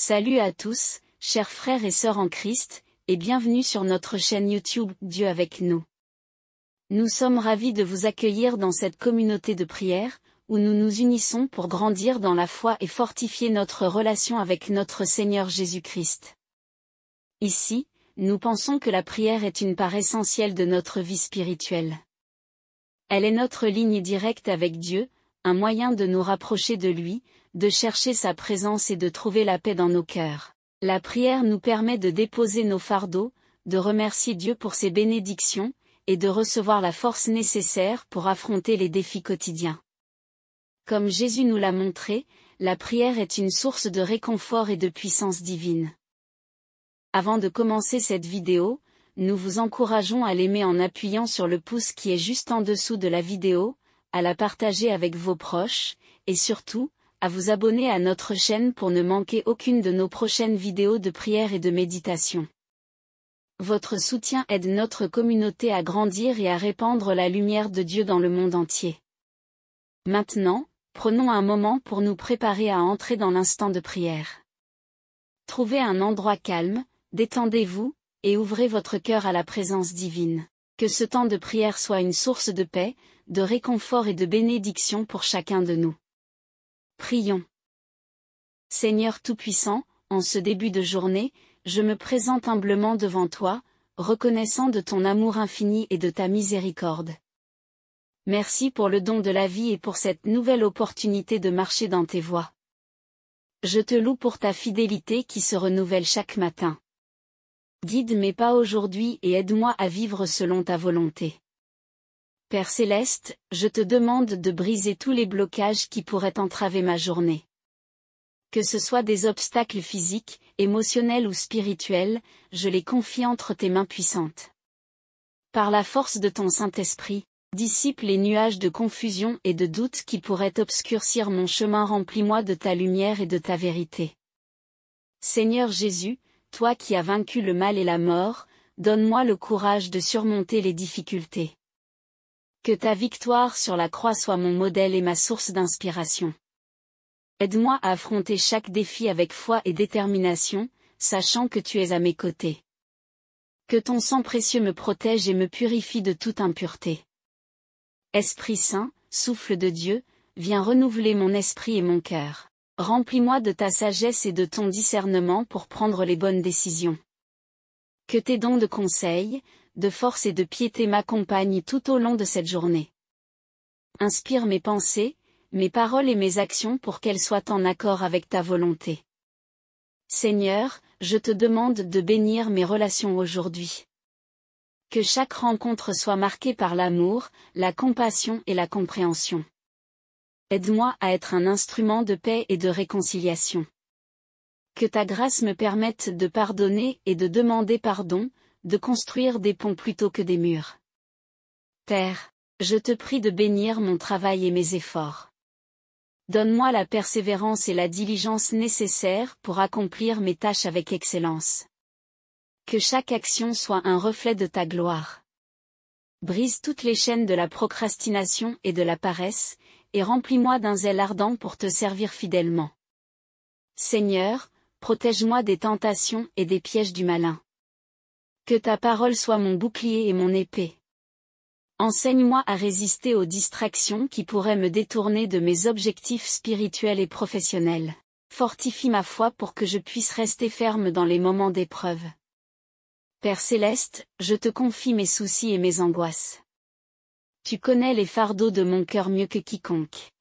Salut à tous, chers frères et sœurs en Christ, et bienvenue sur notre chaîne YouTube Dieu avec nous. Nous sommes ravis de vous accueillir dans cette communauté de prière, où nous nous unissons pour grandir dans la foi et fortifier notre relation avec notre Seigneur Jésus-Christ. Ici, nous pensons que la prière est une part essentielle de notre vie spirituelle. Elle est notre ligne directe avec Dieu, un moyen de nous rapprocher de lui, de chercher sa présence et de trouver la paix dans nos cœurs. La prière nous permet de déposer nos fardeaux, de remercier Dieu pour ses bénédictions, et de recevoir la force nécessaire pour affronter les défis quotidiens. Comme Jésus nous l'a montré, la prière est une source de réconfort et de puissance divine. Avant de commencer cette vidéo, nous vous encourageons à l'aimer en appuyant sur le pouce qui est juste en dessous de la vidéo, à la partager avec vos proches, et surtout, à vous abonner à notre chaîne pour ne manquer aucune de nos prochaines vidéos de prière et de méditation. Votre soutien aide notre communauté à grandir et à répandre la lumière de Dieu dans le monde entier. Maintenant, prenons un moment pour nous préparer à entrer dans l'instant de prière. Trouvez un endroit calme, détendez-vous, et ouvrez votre cœur à la présence divine. Que ce temps de prière soit une source de paix, de réconfort et de bénédiction pour chacun de nous. Prions. Seigneur Tout-Puissant, en ce début de journée, je me présente humblement devant toi, reconnaissant de ton amour infini et de ta miséricorde. Merci pour le don de la vie et pour cette nouvelle opportunité de marcher dans tes voies. Je te loue pour ta fidélité qui se renouvelle chaque matin. Guide mes pas aujourd'hui et aide-moi à vivre selon ta volonté. Père Céleste, je te demande de briser tous les blocages qui pourraient entraver ma journée. Que ce soit des obstacles physiques, émotionnels ou spirituels, je les confie entre tes mains puissantes. Par la force de ton Saint-Esprit, dissipe les nuages de confusion et de doute qui pourraient obscurcir mon chemin. Remplis-moi de ta lumière et de ta vérité. Seigneur Jésus, toi qui as vaincu le mal et la mort, donne-moi le courage de surmonter les difficultés. Que ta victoire sur la croix soit mon modèle et ma source d'inspiration. Aide-moi à affronter chaque défi avec foi et détermination, sachant que tu es à mes côtés. Que ton sang précieux me protège et me purifie de toute impureté. Esprit Saint, souffle de Dieu, viens renouveler mon esprit et mon cœur. Remplis-moi de ta sagesse et de ton discernement pour prendre les bonnes décisions. Que tes dons de conseil, de force et de piété m'accompagnent tout au long de cette journée. Inspire mes pensées, mes paroles et mes actions pour qu'elles soient en accord avec ta volonté. Seigneur, je te demande de bénir mes relations aujourd'hui. Que chaque rencontre soit marquée par l'amour, la compassion et la compréhension. Aide-moi à être un instrument de paix et de réconciliation. Que ta grâce me permette de pardonner et de demander pardon, de construire des ponts plutôt que des murs. Père, je te prie de bénir mon travail et mes efforts. Donne-moi la persévérance et la diligence nécessaires pour accomplir mes tâches avec excellence. Que chaque action soit un reflet de ta gloire. Brise toutes les chaînes de la procrastination et de la paresse, et remplis-moi d'un zèle ardent pour te servir fidèlement. Seigneur, protège-moi des tentations et des pièges du malin. Que ta parole soit mon bouclier et mon épée. Enseigne-moi à résister aux distractions qui pourraient me détourner de mes objectifs spirituels et professionnels. Fortifie ma foi pour que je puisse rester ferme dans les moments d'épreuve. Père Céleste, je te confie mes soucis et mes angoisses. Tu connais les fardeaux de mon cœur mieux que quiconque.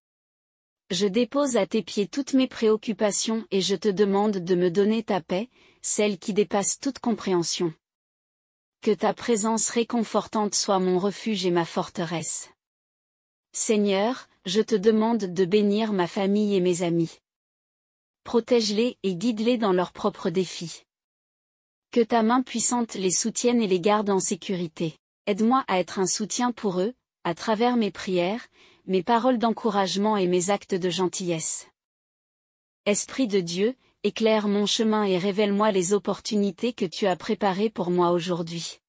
Je dépose à tes pieds toutes mes préoccupations et je te demande de me donner ta paix, celle qui dépasse toute compréhension. Que ta présence réconfortante soit mon refuge et ma forteresse. Seigneur, je te demande de bénir ma famille et mes amis. Protège-les et guide-les dans leurs propres défis. Que ta main puissante les soutienne et les garde en sécurité. Aide-moi à être un soutien pour eux, à travers mes prières, mes paroles d'encouragement et mes actes de gentillesse. Esprit de Dieu, éclaire mon chemin et révèle-moi les opportunités que tu as préparées pour moi aujourd'hui.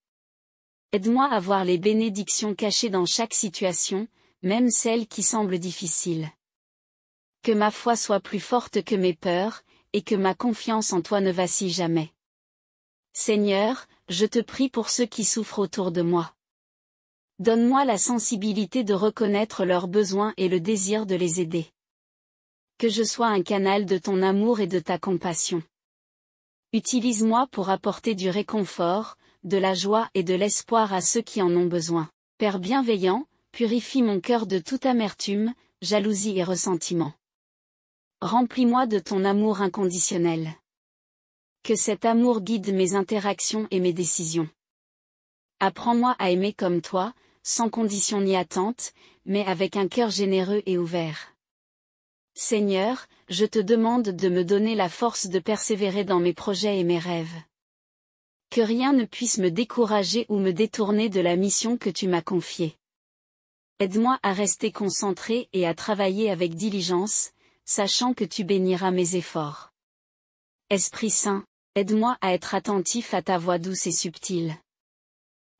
Aide-moi à voir les bénédictions cachées dans chaque situation, même celles qui semblent difficiles. Que ma foi soit plus forte que mes peurs, et que ma confiance en toi ne vacille jamais. Seigneur, je te prie pour ceux qui souffrent autour de moi. Donne-moi la sensibilité de reconnaître leurs besoins et le désir de les aider. Que je sois un canal de ton amour et de ta compassion. Utilise-moi pour apporter du réconfort, de la joie et de l'espoir à ceux qui en ont besoin. Père bienveillant, purifie mon cœur de toute amertume, jalousie et ressentiment. Remplis-moi de ton amour inconditionnel. Que cet amour guide mes interactions et mes décisions. Apprends-moi à aimer comme toi, sans condition ni attente, mais avec un cœur généreux et ouvert. Seigneur, je te demande de me donner la force de persévérer dans mes projets et mes rêves. Que rien ne puisse me décourager ou me détourner de la mission que tu m'as confiée. Aide-moi à rester concentré et à travailler avec diligence, sachant que tu béniras mes efforts. Esprit Saint, aide-moi à être attentif à ta voix douce et subtile.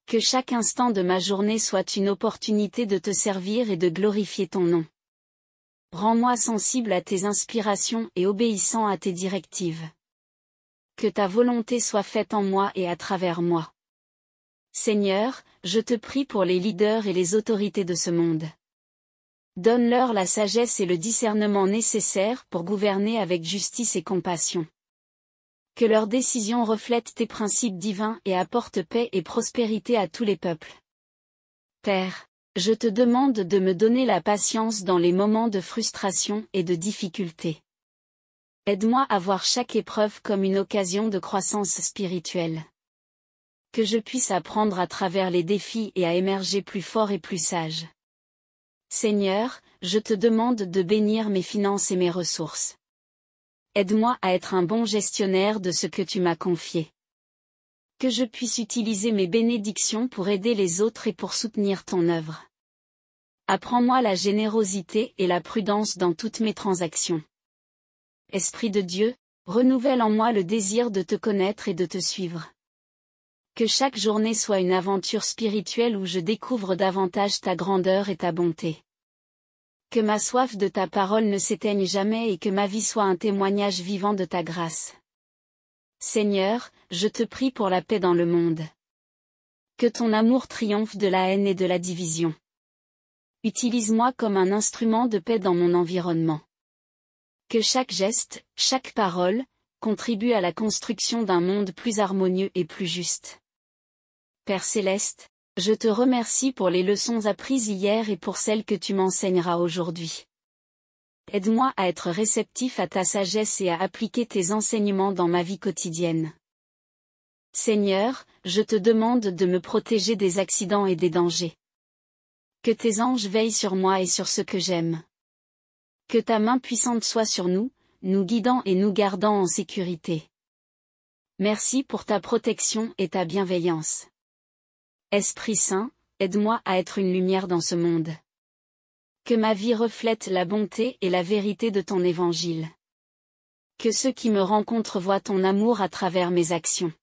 Que chaque instant de ma journée soit une opportunité de te servir et de glorifier ton nom. Rends-moi sensible à tes inspirations et obéissant à tes directives. Que ta volonté soit faite en moi et à travers moi. Seigneur, je te prie pour les leaders et les autorités de ce monde. Donne-leur la sagesse et le discernement nécessaires pour gouverner avec justice et compassion. Que leurs décisions reflètent tes principes divins et apportent paix et prospérité à tous les peuples. Père, je te demande de me donner la patience dans les moments de frustration et de difficulté. Aide-moi à voir chaque épreuve comme une occasion de croissance spirituelle. Que je puisse apprendre à travers les défis et à émerger plus fort et plus sage. Seigneur, je te demande de bénir mes finances et mes ressources. Aide-moi à être un bon gestionnaire de ce que tu m'as confié. Que je puisse utiliser mes bénédictions pour aider les autres et pour soutenir ton œuvre. Apprends-moi la générosité et la prudence dans toutes mes transactions. Esprit de Dieu, renouvelle en moi le désir de te connaître et de te suivre. Que chaque journée soit une aventure spirituelle où je découvre davantage ta grandeur et ta bonté. Que ma soif de ta parole ne s'éteigne jamais et que ma vie soit un témoignage vivant de ta grâce. Seigneur, je te prie pour la paix dans le monde. Que ton amour triomphe de la haine et de la division. Utilise-moi comme un instrument de paix dans mon environnement. Que chaque geste, chaque parole, contribue à la construction d'un monde plus harmonieux et plus juste. Père céleste, je te remercie pour les leçons apprises hier et pour celles que tu m'enseigneras aujourd'hui. Aide-moi à être réceptif à ta sagesse et à appliquer tes enseignements dans ma vie quotidienne. Seigneur, je te demande de me protéger des accidents et des dangers. Que tes anges veillent sur moi et sur ceux que j'aime. Que ta main puissante soit sur nous, nous guidant et nous gardant en sécurité. Merci pour ta protection et ta bienveillance. Esprit Saint, aide-moi à être une lumière dans ce monde. Que ma vie reflète la bonté et la vérité de ton évangile. Que ceux qui me rencontrent voient ton amour à travers mes actions.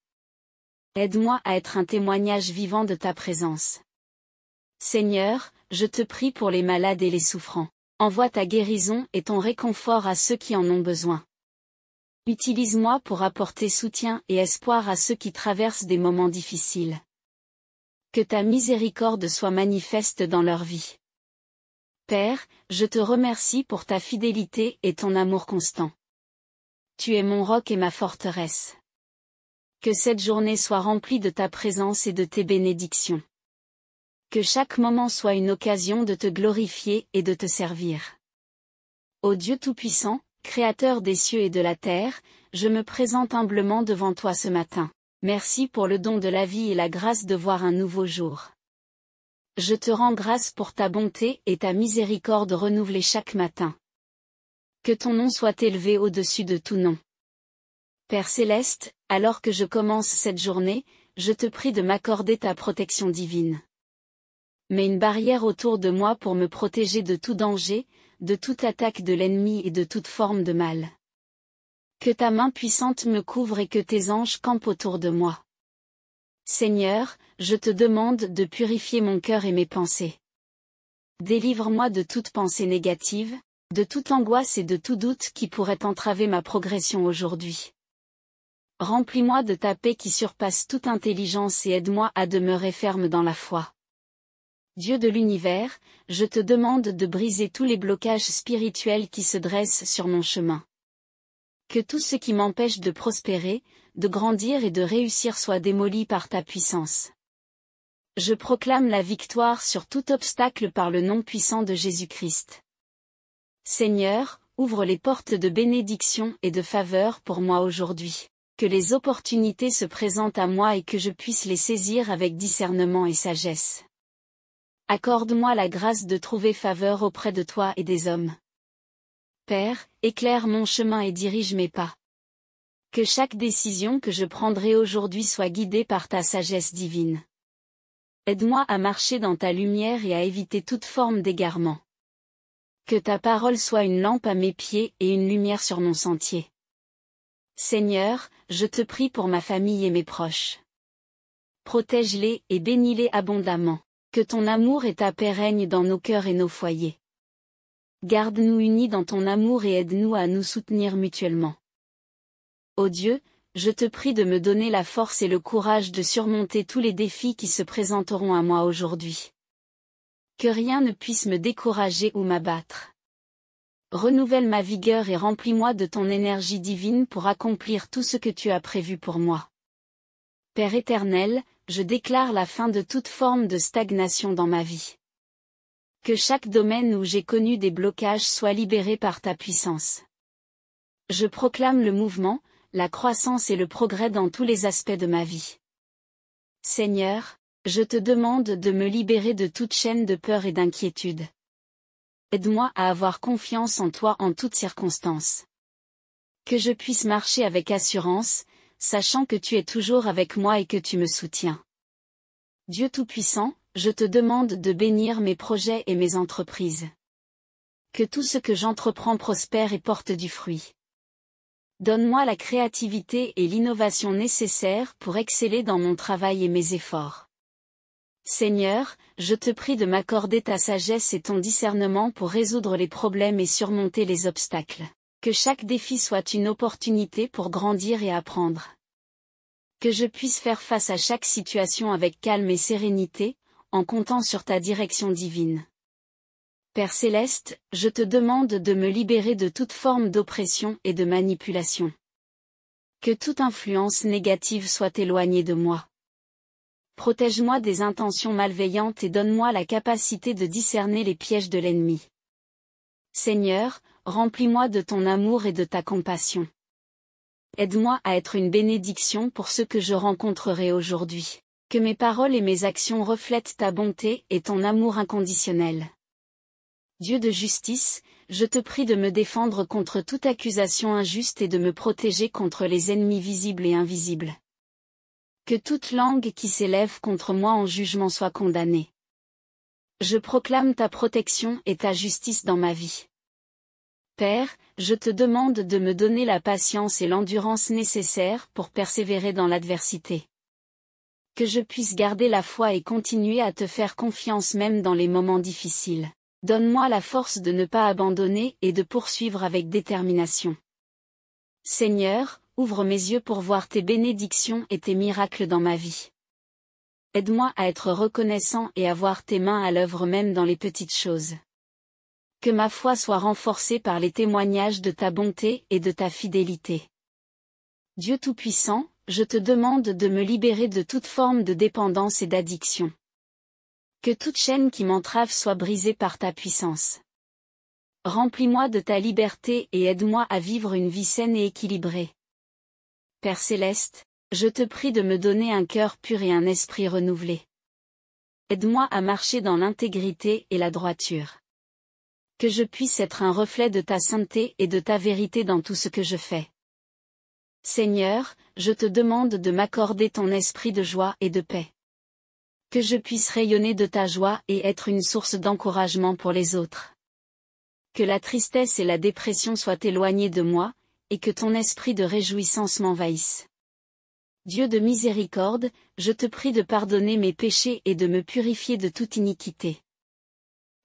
Aide-moi à être un témoignage vivant de ta présence. Seigneur, je te prie pour les malades et les souffrants. Envoie ta guérison et ton réconfort à ceux qui en ont besoin. Utilise-moi pour apporter soutien et espoir à ceux qui traversent des moments difficiles. Que ta miséricorde soit manifeste dans leur vie. Père, je te remercie pour ta fidélité et ton amour constant. Tu es mon roc et ma forteresse. Que cette journée soit remplie de ta présence et de tes bénédictions. Que chaque moment soit une occasion de te glorifier et de te servir. Ô Dieu Tout-Puissant, Créateur des cieux et de la terre, je me présente humblement devant toi ce matin. Merci pour le don de la vie et la grâce de voir un nouveau jour. Je te rends grâce pour ta bonté et ta miséricorde renouvelée chaque matin. Que ton nom soit élevé au-dessus de tout nom. Père céleste, alors que je commence cette journée, je te prie de m'accorder ta protection divine. Mets une barrière autour de moi pour me protéger de tout danger, de toute attaque de l'ennemi et de toute forme de mal. Que ta main puissante me couvre et que tes anges campent autour de moi. Seigneur, je te demande de purifier mon cœur et mes pensées. Délivre-moi de toute pensée négative, de toute angoisse et de tout doute qui pourrait entraver ma progression aujourd'hui. Remplis-moi de ta paix qui surpasse toute intelligence et aide-moi à demeurer ferme dans la foi. Dieu de l'univers, je te demande de briser tous les blocages spirituels qui se dressent sur mon chemin. Que tout ce qui m'empêche de prospérer, de grandir et de réussir soit démoli par ta puissance. Je proclame la victoire sur tout obstacle par le nom puissant de Jésus-Christ. Seigneur, ouvre les portes de bénédiction et de faveur pour moi aujourd'hui. Que les opportunités se présentent à moi et que je puisse les saisir avec discernement et sagesse. Accorde-moi la grâce de trouver faveur auprès de toi et des hommes. Père, éclaire mon chemin et dirige mes pas. Que chaque décision que je prendrai aujourd'hui soit guidée par ta sagesse divine. Aide-moi à marcher dans ta lumière et à éviter toute forme d'égarement. Que ta parole soit une lampe à mes pieds et une lumière sur mon sentier. Seigneur, je te prie pour ma famille et mes proches. Protège-les et bénis-les abondamment. Que ton amour et ta paix règnent dans nos cœurs et nos foyers. Garde-nous unis dans ton amour et aide-nous à nous soutenir mutuellement. Ô Dieu, je te prie de me donner la force et le courage de surmonter tous les défis qui se présenteront à moi aujourd'hui. Que rien ne puisse me décourager ou m'abattre. Renouvelle ma vigueur et remplis-moi de ton énergie divine pour accomplir tout ce que tu as prévu pour moi. Père éternel, je déclare la fin de toute forme de stagnation dans ma vie. Que chaque domaine où j'ai connu des blocages soit libéré par ta puissance. Je proclame le mouvement, la croissance et le progrès dans tous les aspects de ma vie. Seigneur, je te demande de me libérer de toute chaîne de peur et d'inquiétude. Aide-moi à avoir confiance en toi en toutes circonstances. Que je puisse marcher avec assurance, sachant que tu es toujours avec moi et que tu me soutiens. Dieu Tout-Puissant, je te demande de bénir mes projets et mes entreprises. Que tout ce que j'entreprends prospère et porte du fruit. Donne-moi la créativité et l'innovation nécessaires pour exceller dans mon travail et mes efforts. Seigneur, je te prie de m'accorder ta sagesse et ton discernement pour résoudre les problèmes et surmonter les obstacles. Que chaque défi soit une opportunité pour grandir et apprendre. Que je puisse faire face à chaque situation avec calme et sérénité, en comptant sur ta direction divine. Père céleste, je te demande de me libérer de toute forme d'oppression et de manipulation. Que toute influence négative soit éloignée de moi. Protège-moi des intentions malveillantes et donne-moi la capacité de discerner les pièges de l'ennemi. Seigneur, remplis-moi de ton amour et de ta compassion. Aide-moi à être une bénédiction pour ceux que je rencontrerai aujourd'hui. Que mes paroles et mes actions reflètent ta bonté et ton amour inconditionnel. Dieu de justice, je te prie de me défendre contre toute accusation injuste et de me protéger contre les ennemis visibles et invisibles. Que toute langue qui s'élève contre moi en jugement soit condamnée. Je proclame ta protection et ta justice dans ma vie. Père, je te demande de me donner la patience et l'endurance nécessaires pour persévérer dans l'adversité. Que je puisse garder la foi et continuer à te faire confiance même dans les moments difficiles. Donne-moi la force de ne pas abandonner et de poursuivre avec détermination. Seigneur, ouvre mes yeux pour voir tes bénédictions et tes miracles dans ma vie. Aide-moi à être reconnaissant et à voir tes mains à l'œuvre même dans les petites choses. Que ma foi soit renforcée par les témoignages de ta bonté et de ta fidélité. Dieu Tout-Puissant, je te demande de me libérer de toute forme de dépendance et d'addiction. Que toute chaîne qui m'entrave soit brisée par ta puissance. Remplis-moi de ta liberté et aide-moi à vivre une vie saine et équilibrée. Père céleste, je te prie de me donner un cœur pur et un esprit renouvelé. Aide-moi à marcher dans l'intégrité et la droiture. Que je puisse être un reflet de ta sainteté et de ta vérité dans tout ce que je fais. Seigneur, je te demande de m'accorder ton esprit de joie et de paix. Que je puisse rayonner de ta joie et être une source d'encouragement pour les autres. Que la tristesse et la dépression soient éloignées de moi, et que ton esprit de réjouissance m'envahisse. Dieu de miséricorde, je te prie de pardonner mes péchés et de me purifier de toute iniquité.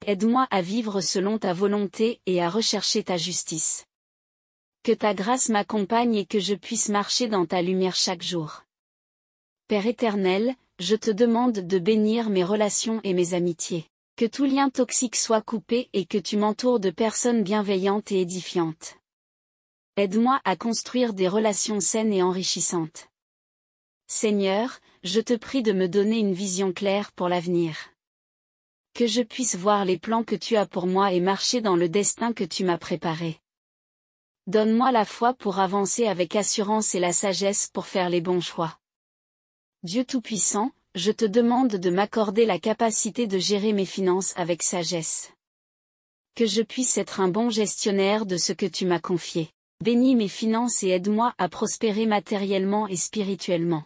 Aide-moi à vivre selon ta volonté et à rechercher ta justice. Que ta grâce m'accompagne et que je puisse marcher dans ta lumière chaque jour. Père éternel, je te demande de bénir mes relations et mes amitiés. Que tout lien toxique soit coupé et que tu m'entoures de personnes bienveillantes et édifiantes. Aide-moi à construire des relations saines et enrichissantes. Seigneur, je te prie de me donner une vision claire pour l'avenir. Que je puisse voir les plans que tu as pour moi et marcher dans le destin que tu m'as préparé. Donne-moi la foi pour avancer avec assurance et la sagesse pour faire les bons choix. Dieu Tout-Puissant, je te demande de m'accorder la capacité de gérer mes finances avec sagesse. Que je puisse être un bon gestionnaire de ce que tu m'as confié. Bénis mes finances et aide-moi à prospérer matériellement et spirituellement.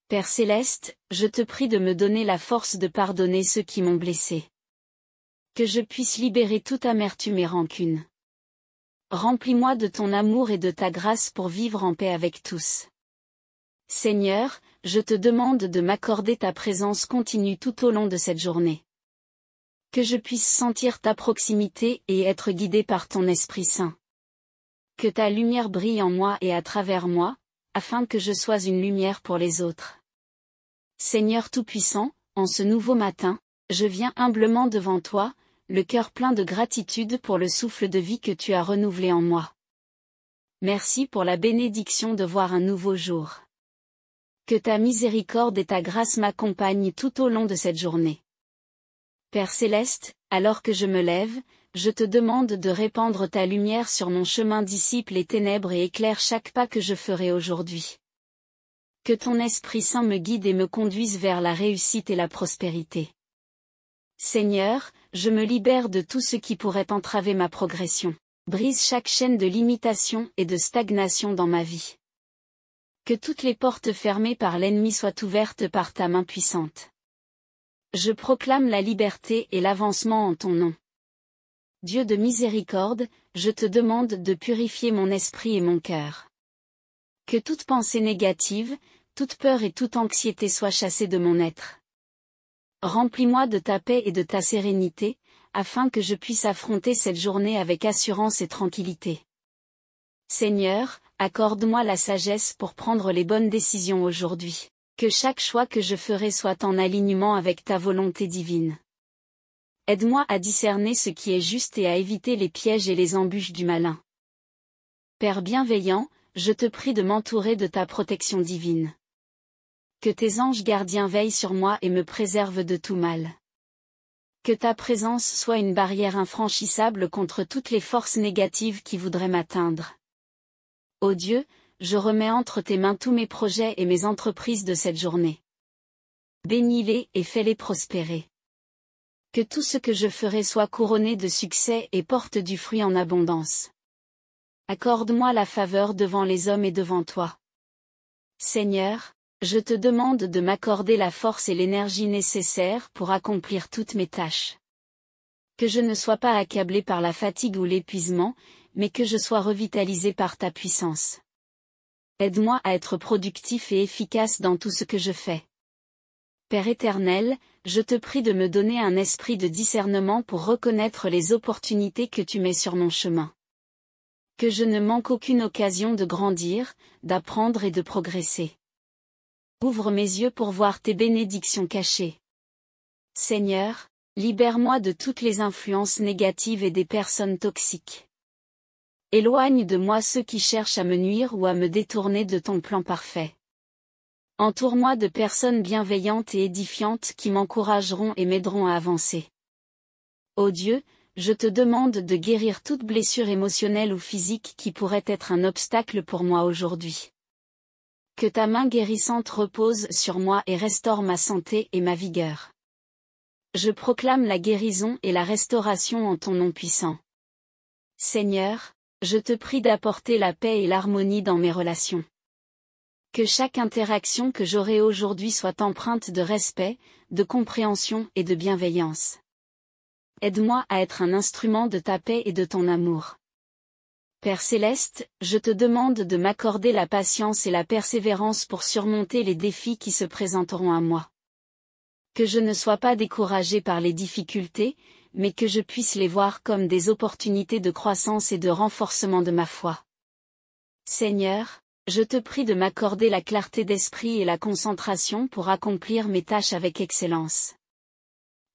Père Céleste, je te prie de me donner la force de pardonner ceux qui m'ont blessé. Que je puisse libérer toute amertume et rancune. Remplis-moi de ton amour et de ta grâce pour vivre en paix avec tous. Seigneur, je te demande de m'accorder ta présence continue tout au long de cette journée. Que je puisse sentir ta proximité et être guidé par ton Esprit Saint. Que ta lumière brille en moi et à travers moi, afin que je sois une lumière pour les autres. Seigneur Tout-Puissant, en ce nouveau matin, je viens humblement devant toi, le cœur plein de gratitude pour le souffle de vie que tu as renouvelé en moi. Merci pour la bénédiction de voir un nouveau jour. Que ta miséricorde et ta grâce m'accompagnent tout au long de cette journée. Père Céleste, alors que je me lève, je te demande de répandre ta lumière sur mon chemin, dissipe les ténèbres et éclaire chaque pas que je ferai aujourd'hui. Que ton Esprit Saint me guide et me conduise vers la réussite et la prospérité. Seigneur, je me libère de tout ce qui pourrait entraver ma progression. Brise chaque chaîne de limitation et de stagnation dans ma vie. Que toutes les portes fermées par l'ennemi soient ouvertes par ta main puissante. Je proclame la liberté et l'avancement en ton nom. Dieu de miséricorde, je te demande de purifier mon esprit et mon cœur. Que toute pensée négative, toute peur et toute anxiété soient chassées de mon être. Remplis-moi de ta paix et de ta sérénité, afin que je puisse affronter cette journée avec assurance et tranquillité. Seigneur, accorde-moi la sagesse pour prendre les bonnes décisions aujourd'hui. Que chaque choix que je ferai soit en alignement avec ta volonté divine. Aide-moi à discerner ce qui est juste et à éviter les pièges et les embûches du malin. Père bienveillant, je te prie de m'entourer de ta protection divine. Que tes anges gardiens veillent sur moi et me préservent de tout mal. Que ta présence soit une barrière infranchissable contre toutes les forces négatives qui voudraient m'atteindre. Ô Dieu, je remets entre tes mains tous mes projets et mes entreprises de cette journée. Bénis-les et fais-les prospérer. Que tout ce que je ferai soit couronné de succès et porte du fruit en abondance. Accorde-moi la faveur devant les hommes et devant toi. Seigneur, je te demande de m'accorder la force et l'énergie nécessaires pour accomplir toutes mes tâches. Que je ne sois pas accablé par la fatigue ou l'épuisement, mais que je sois revitalisé par ta puissance. Aide-moi à être productif et efficace dans tout ce que je fais. Père éternel, je te prie de me donner un esprit de discernement pour reconnaître les opportunités que tu mets sur mon chemin. Que je ne manque aucune occasion de grandir, d'apprendre et de progresser. Ouvre mes yeux pour voir tes bénédictions cachées. Seigneur, libère-moi de toutes les influences négatives et des personnes toxiques. Éloigne de moi ceux qui cherchent à me nuire ou à me détourner de ton plan parfait. Entoure-moi de personnes bienveillantes et édifiantes qui m'encourageront et m'aideront à avancer. Ô Dieu, je te demande de guérir toute blessure émotionnelle ou physique qui pourrait être un obstacle pour moi aujourd'hui. Que ta main guérissante repose sur moi et restaure ma santé et ma vigueur. Je proclame la guérison et la restauration en ton nom puissant. Seigneur, je te prie d'apporter la paix et l'harmonie dans mes relations. Que chaque interaction que j'aurai aujourd'hui soit empreinte de respect, de compréhension et de bienveillance. Aide-moi à être un instrument de ta paix et de ton amour. Père Céleste, je te demande de m'accorder la patience et la persévérance pour surmonter les défis qui se présenteront à moi. Que je ne sois pas découragé par les difficultés, mais que je puisse les voir comme des opportunités de croissance et de renforcement de ma foi. Seigneur, je te prie de m'accorder la clarté d'esprit et la concentration pour accomplir mes tâches avec excellence.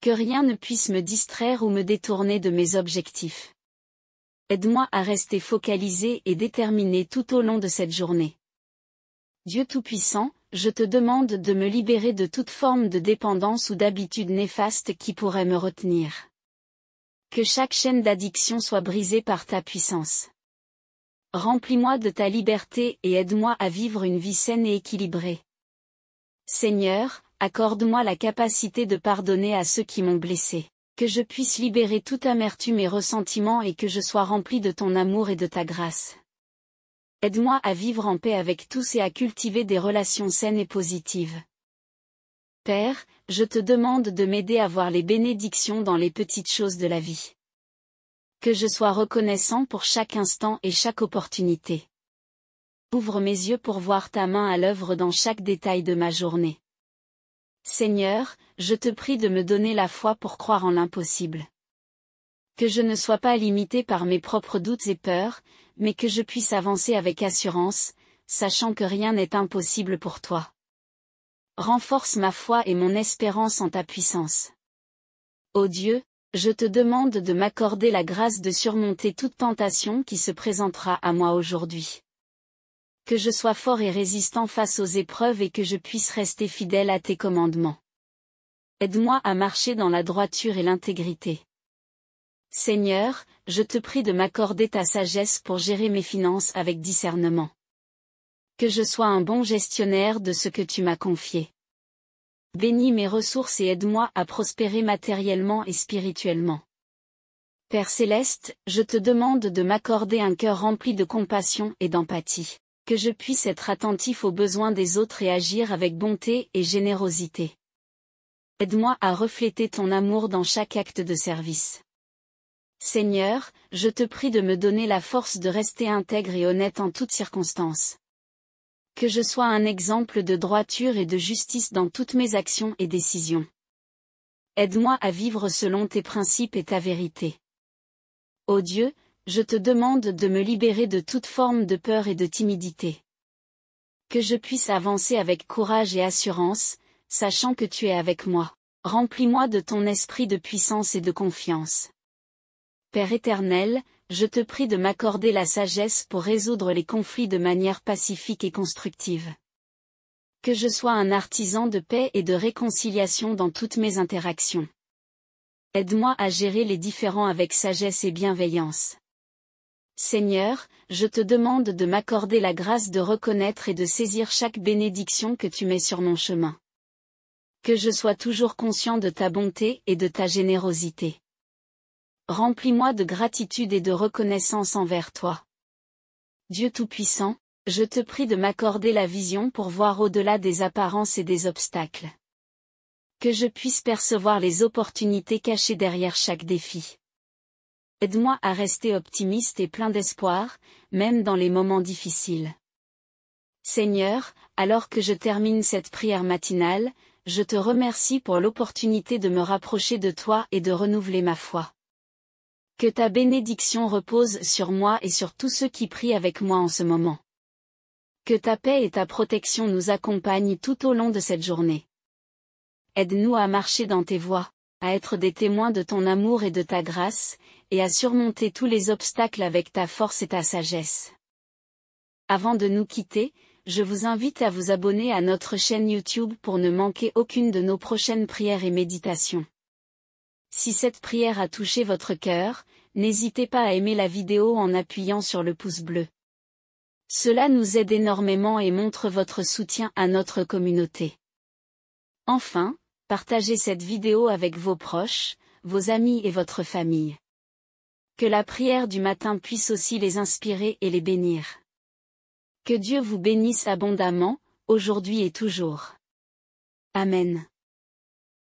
Que rien ne puisse me distraire ou me détourner de mes objectifs. Aide-moi à rester focalisé et déterminé tout au long de cette journée. Dieu Tout-Puissant, je te demande de me libérer de toute forme de dépendance ou d'habitude néfaste qui pourrait me retenir. Que chaque chaîne d'addiction soit brisée par ta puissance. Remplis-moi de ta liberté et aide-moi à vivre une vie saine et équilibrée. Seigneur, accorde-moi la capacité de pardonner à ceux qui m'ont blessé, que je puisse libérer toute amertume et ressentiment et que je sois rempli de ton amour et de ta grâce. Aide-moi à vivre en paix avec tous et à cultiver des relations saines et positives. Père, je te demande de m'aider à voir les bénédictions dans les petites choses de la vie. Que je sois reconnaissant pour chaque instant et chaque opportunité. Ouvre mes yeux pour voir ta main à l'œuvre dans chaque détail de ma journée. Seigneur, je te prie de me donner la foi pour croire en l'impossible. Que je ne sois pas limité par mes propres doutes et peurs, mais que je puisse avancer avec assurance, sachant que rien n'est impossible pour toi. Renforce ma foi et mon espérance en ta puissance. Ô Dieu, je te demande de m'accorder la grâce de surmonter toute tentation qui se présentera à moi aujourd'hui. Que je sois fort et résistant face aux épreuves et que je puisse rester fidèle à tes commandements. Aide-moi à marcher dans la droiture et l'intégrité. Seigneur, je te prie de m'accorder ta sagesse pour gérer mes finances avec discernement. Que je sois un bon gestionnaire de ce que tu m'as confié. Bénis mes ressources et aide-moi à prospérer matériellement et spirituellement. Père Céleste, je te demande de m'accorder un cœur rempli de compassion et d'empathie. Que je puisse être attentif aux besoins des autres et agir avec bonté et générosité. Aide-moi à refléter ton amour dans chaque acte de service. Seigneur, je te prie de me donner la force de rester intègre et honnête en toutes circonstances. Que je sois un exemple de droiture et de justice dans toutes mes actions et décisions. Aide-moi à vivre selon tes principes et ta vérité. Ô Dieu, je te demande de me libérer de toute forme de peur et de timidité. Que je puisse avancer avec courage et assurance, sachant que tu es avec moi. Remplis-moi de ton esprit de puissance et de confiance. Père éternel, je te prie de m'accorder la sagesse pour résoudre les conflits de manière pacifique et constructive. Que je sois un artisan de paix et de réconciliation dans toutes mes interactions. Aide-moi à gérer les différends avec sagesse et bienveillance. Seigneur, je te demande de m'accorder la grâce de reconnaître et de saisir chaque bénédiction que tu mets sur mon chemin. Que je sois toujours conscient de ta bonté et de ta générosité. Remplis-moi de gratitude et de reconnaissance envers toi. Dieu Tout-Puissant, je te prie de m'accorder la vision pour voir au-delà des apparences et des obstacles. Que je puisse percevoir les opportunités cachées derrière chaque défi. Aide-moi à rester optimiste et plein d'espoir, même dans les moments difficiles. Seigneur, alors que je termine cette prière matinale, je te remercie pour l'opportunité de me rapprocher de toi et de renouveler ma foi. Que ta bénédiction repose sur moi et sur tous ceux qui prient avec moi en ce moment. Que ta paix et ta protection nous accompagnent tout au long de cette journée. Aide-nous à marcher dans tes voies, à être des témoins de ton amour et de ta grâce, et à surmonter tous les obstacles avec ta force et ta sagesse. Avant de nous quitter, je vous invite à vous abonner à notre chaîne YouTube pour ne manquer aucune de nos prochaines prières et méditations. Si cette prière a touché votre cœur, n'hésitez pas à aimer la vidéo en appuyant sur le pouce bleu. Cela nous aide énormément et montre votre soutien à notre communauté. Enfin, partagez cette vidéo avec vos proches, vos amis et votre famille. Que la prière du matin puisse aussi les inspirer et les bénir. Que Dieu vous bénisse abondamment, aujourd'hui et toujours. Amen.